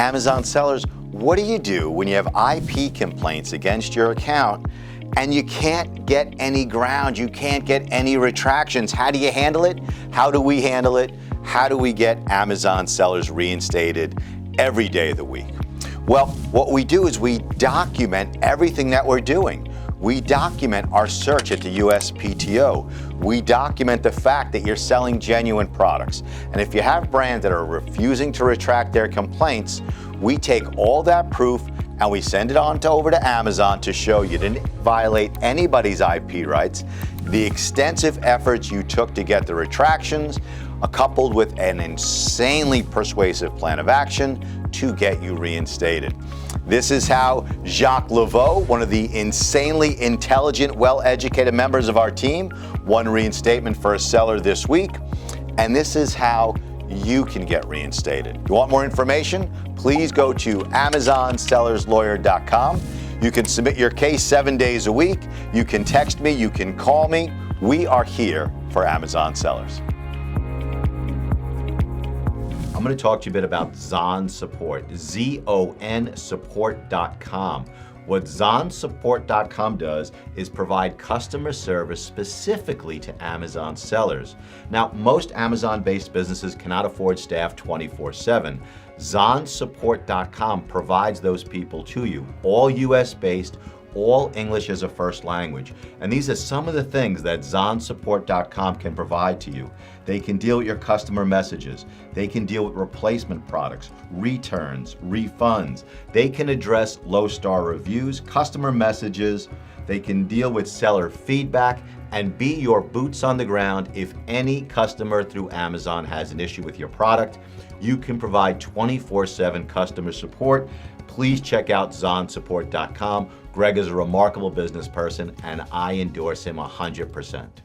Amazon sellers, what do you do when you have IP complaints against your account and you can't get any ground, you can't get any retractions? How do you handle it? How do we handle it? How do we get Amazon sellers reinstated every day of the week? Well, what we do is we document everything that we're doing. We document our search at the USPTO. We document the fact that you're selling genuine products. And if you have brands that are refusing to retract their complaints, we take all that proof and we send it over to Amazon to show you didn't violate anybody's IP rights, the extensive efforts you took to get the retractions, coupled with an insanely persuasive plan of action to get you reinstated. This is how Jacques Laveau, one of the insanely intelligent, well-educated members of our team, won reinstatement for a seller this week. And this is how you can get reinstated. You want more information? Please go to AmazonSellersLawyer.com. You can submit your case 7 days a week. You can text me, you can call me. We are here for Amazon sellers. I'm going to talk to you a bit about Zon Support, Z-O-N support.com. What zonsupport.com does is provide customer service specifically to Amazon sellers. Now, most Amazon-based businesses cannot afford staff 24/7. Zonsupport.com provides those people to you, all US-based, all English as a first language. And these are some of the things that zonsupport.com can provide to you. They can deal with your customer messages. They can deal with replacement products, returns, refunds. They can address low-star reviews, customer messages. They can deal with seller feedback and be your boots on the ground if any customer through Amazon has an issue with your product. You can provide 24/7 customer support. Please check out zonsupport.com. Greg is a remarkable business person and I endorse him 100%.